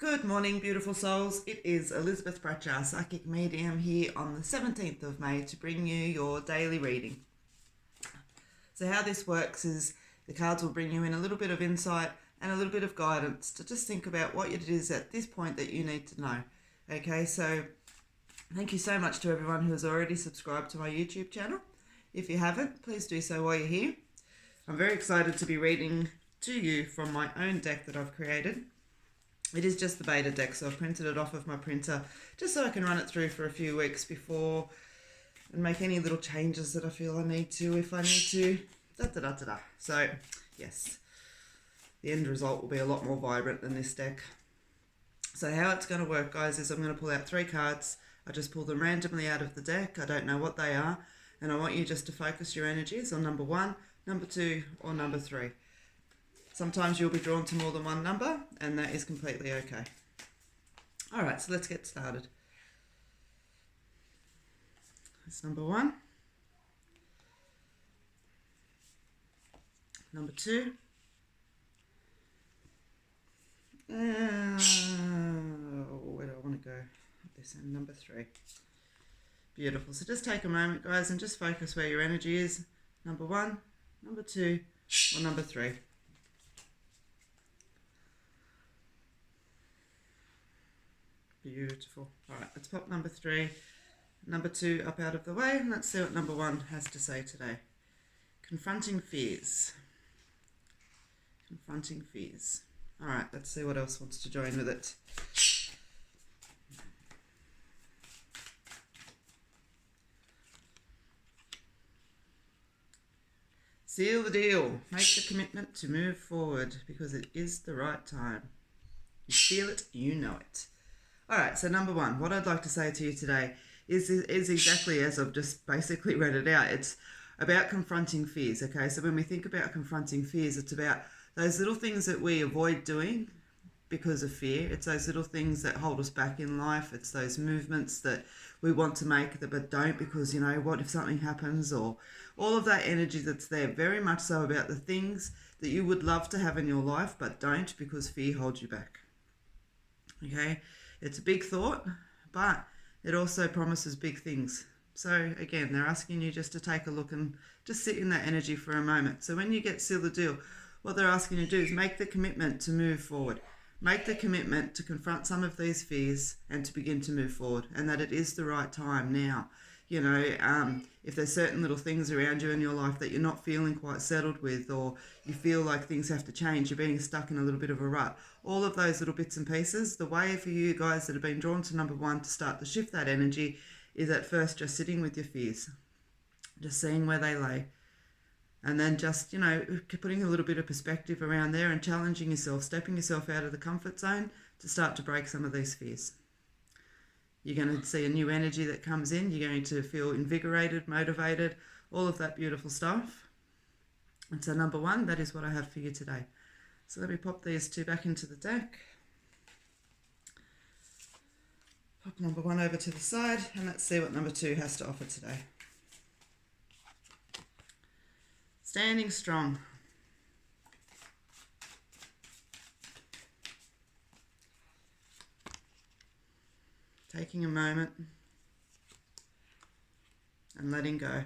Good morning, beautiful souls. It is Elizabeth Bratcher, Psychic Medium, here on the 17th of May to bring you your daily reading. So how this works is the cards will bring you in a little bit of insight and a little bit of guidance to just think about what it is at this point that you need to know. Okay, so thank you so much to everyone who has already subscribed to my YouTube channel. If you haven't, please do so while you're here. I'm very excited to be reading to you from my own deck that I've created. It is just the beta deck, so I've printed it off of my printer just so I can run it through for a few weeks before and make any little changes that I feel I need to if I need to. So, yes, the end result will be a lot more vibrant than this deck. So how it's going to work, guys, is I'm going to pull out 3 cards. I just pull them randomly out of the deck. I don't know what they are, and I want you just to focus your energies on number 1, number 2, or number 3. Sometimes you'll be drawn to more than one number, and that is completely okay. All right, so let's get started. That's number 1. Number 2. Where do I want to go? This end, number 3. Beautiful. So just take a moment, guys, and just focus where your energy is. Number 1, number 2, or number 3. Beautiful. All right, let's pop number 3, number 2 up out of the way, and let's see what number 1 has to say today. Confronting fears. Confronting fears. All right, let's see what else wants to join with it. Seal the deal. Make the commitment to move forward because it is the right time. You feel it, you know it. All right, so number 1, what I'd like to say to you today is exactly as I've just basically read it out. It's about confronting fears, okay? So when we think about confronting fears, it's about those little things that we avoid doing because of fear. It's those little things that hold us back in life. It's those movements that we want to make but don't because, you know, what if something happens, or all of that energy that's there. Very much so about the things that you would love to have in your life but don't because fear holds you back, okay? It's a big thought, but it also promises big things. So again, they're asking you just to take a look and just sit in that energy for a moment. So when you get seal the deal, what they're asking you to do is make the commitment to move forward. Make the commitment to confront some of these fears and to begin to move forward, and that it is the right time now. You know, if there's certain little things around you in your life that you're not feeling quite settled with, or you feel like things have to change, you're being stuck in a little bit of a rut, all of those little bits and pieces, the way for you guys that have been drawn to number 1 to start to shift that energy is at first just sitting with your fears, just seeing where they lay, and then just, you know, putting a little bit of perspective around there and challenging yourself, stepping yourself out of the comfort zone to start to break some of these fears. You're going to see a new energy that comes in. You're going to feel invigorated, motivated, all of that beautiful stuff. And so number 1, that is what I have for you today. So let me pop these 2 back into the deck. Pop number 1 over to the side, and let's see what number 2 has to offer today. Standing strong. Taking a moment and letting go.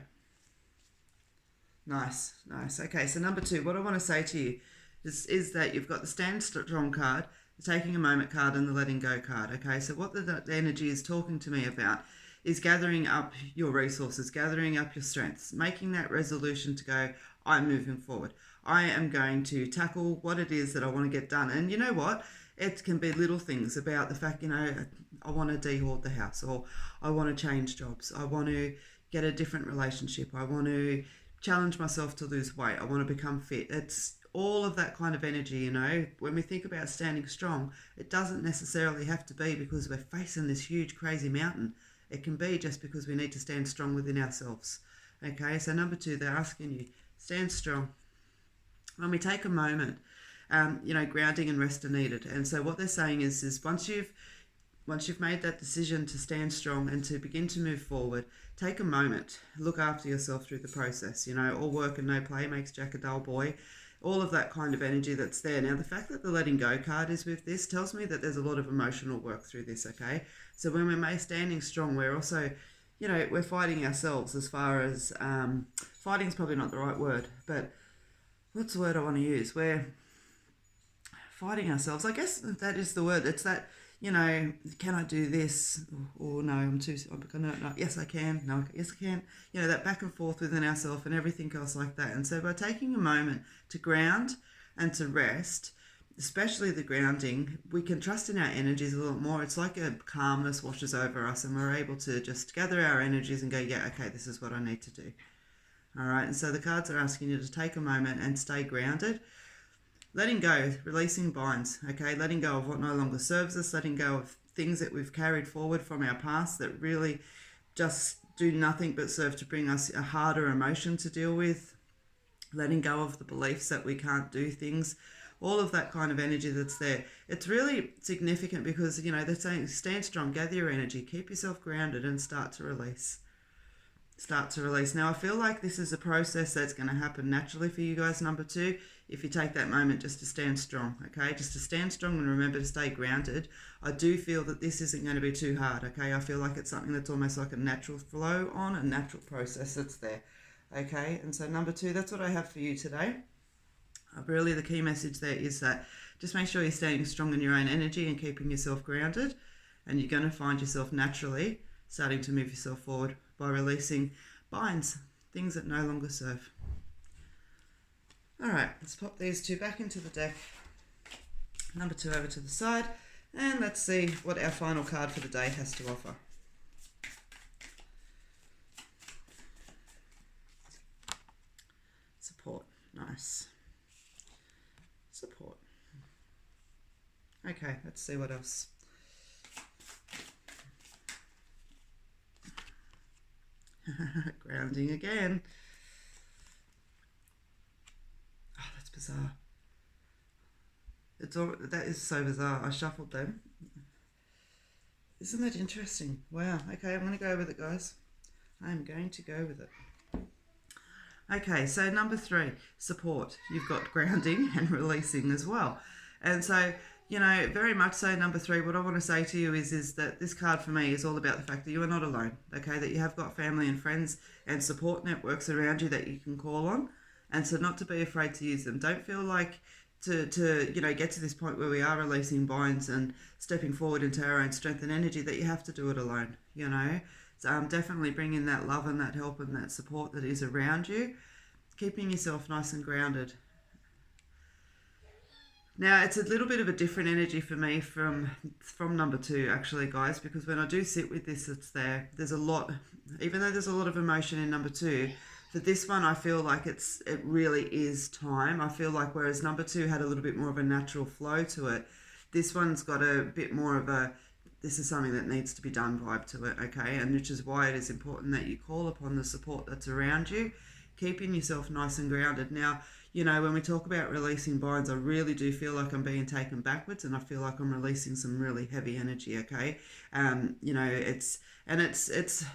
Nice, nice. Okay, so number 2, what I want to say to you is that you've got the stand strong card, the taking a moment card, and the letting go card. Okay, so what the energy is talking to me about is gathering up your resources, gathering up your strengths, making that resolution to go, I'm moving forward. I am going to tackle what it is that I want to get done. And you know what? It can be little things about the fact, you know, I want to de-hoard the house, or I want to change jobs. I want to get a different relationship. I want to challenge myself to lose weight. I want to become fit. It's all of that kind of energy, you know. When we think about standing strong, it doesn't necessarily have to be because we're facing this huge, crazy mountain. It can be just because we need to stand strong within ourselves. Okay, so number 2, they're asking you, stand strong. When we take a moment, you know, grounding and rest are needed. And so what they're saying is once you've made that decision to stand strong and to begin to move forward, take a moment, look after yourself through the process. You know, all work and no play makes Jack a dull boy. all of that kind of energy that's there. Now, the fact that the letting go card is with this tells me that there's a lot of emotional work through this, okay? So when we're standing strong, we're also, we're fighting ourselves as far as, fighting is probably not the right word, but what's the word I want to use? We're fighting ourselves. I guess that is the word. It's that, can I do this? Or no, no, yes, I can. No, yes, I can. That back and forth within ourselves and everything else like that. And so by taking a moment to ground and to rest, especially the grounding, we can trust in our energies a little more. It's like a calmness washes over us and we're able to just gather our energies and go, yeah, okay, this is what I need to do. All right, and so the cards are asking you to take a moment and stay grounded. Letting go, releasing binds, okay? Letting go of what no longer serves us, letting go of things that we've carried forward from our past that really just do nothing but serve to bring us a harder emotion to deal with. Letting go of the beliefs that we can't do things, all of that kind of energy that's there. It's really significant because, they're saying stand strong, gather your energy, keep yourself grounded and start to release. Start to release. Now, I feel like this is a process that's going to happen naturally for you guys, number 2, if you take that moment just to stand strong, okay? Just to stand strong and remember to stay grounded. I do feel that this isn't going to be too hard, okay? I feel like it's something that's almost like a natural flow on, a natural process that's there, okay? And so number 2, that's what I have for you today. Really, the key message there is that just make sure you're staying strong in your own energy and keeping yourself grounded, and you're going to find yourself naturally starting to move yourself forward by releasing binds, things that no longer serve. All right, let's pop these 2 back into the deck. Number 2 over to the side, and let's see what our final card for the day has to offer. Support, nice. Support. Okay, let's see what else. Grounding again. Oh, that's bizarre. That is so bizarre. I shuffled them. Isn't that interesting? Wow. Okay, I'm going to go with it, guys. I'm going to go with it. Okay, so number 3, support. You've got grounding and releasing as well. And so, very much so, number 3, what I want to say to you is that this card for me is all about the fact that you are not alone, okay? That you have got family and friends and support networks around you that you can call on. And so not to be afraid to use them. Don't feel like to get to this point where we are releasing binds and stepping forward into our own strength and energy that you have to do it alone, So definitely bring in that love and that help and that support that is around you, keeping yourself nice and grounded. Now, it's a little bit of a different energy for me from number 2, actually, guys, because when I do sit with this, there's a lot, even though there's a lot of emotion in number 2, for this one, I feel like it really is time. I feel like whereas number 2 had a little bit more of a natural flow to it, this one's got a bit more of a, this is something that needs to be done vibe to it, okay? And which is why it is important that you call upon the support that's around you, keeping yourself nice and grounded. Now, when we talk about releasing binds, I really do feel like I'm being taken backwards and I feel like I'm releasing some really heavy energy, okay? It's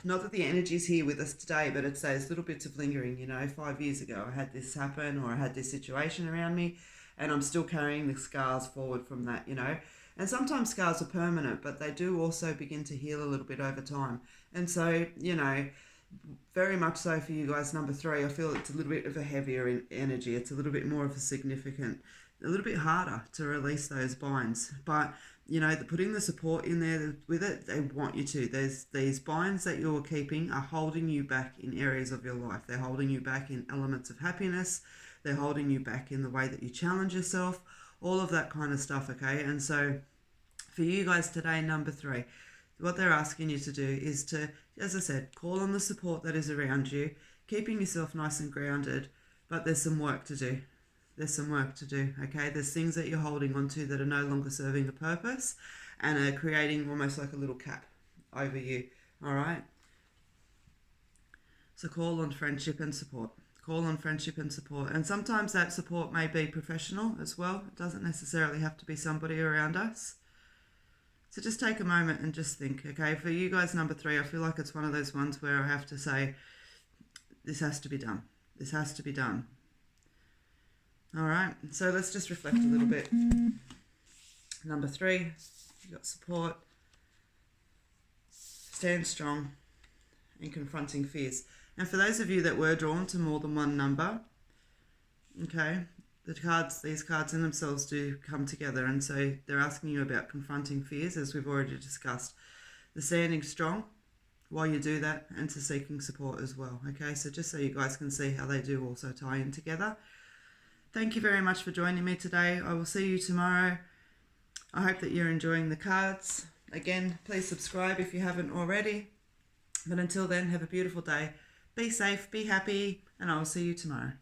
not that the energy's here with us today, but it's those little bits of lingering, 5 years ago I had this happen or I had this situation around me and I'm still carrying the scars forward from that, And sometimes scars are permanent, but they do also begin to heal a little bit over time. And so, very much so for you guys, number 3, I feel it's a little bit of a heavier energy. It's a little bit more of a significant, a little bit harder to release those binds. But, putting the support in there with it, they want you to. There's these binds that you're keeping are holding you back in areas of your life. They're holding you back in elements of happiness. They're holding you back in the way that you challenge yourself, all of that kind of stuff, okay? And so for you guys today, number 3, what they're asking you to do is to, as I said, call on the support that is around you, keeping yourself nice and grounded, but there's some work to do. There's some work to do, okay? There's things that you're holding on to that are no longer serving a purpose and are creating almost like a little cap over you, all right? So call on friendship and support. Call on friendship and support. And sometimes that support may be professional as well. It doesn't necessarily have to be somebody around us. So just take a moment and just think, okay? For you guys, number 3, I feel like it's one of those ones where I have to say, this has to be done. This has to be done. All right, so let's just reflect a little bit. Number 3, you got support, stand strong, and confronting fears. And for those of you that were drawn to more than one number, okay, these cards in themselves do come together, and so they're asking you about confronting fears, as we've already discussed. The standing strong while you do that, and to seeking support as well. Okay, so just so you guys can see how they do also tie in together. Thank you very much for joining me today. I will see you tomorrow. I hope that you're enjoying the cards. Again, please subscribe if you haven't already. But until then, have a beautiful day. Be safe, be happy, and I will see you tomorrow.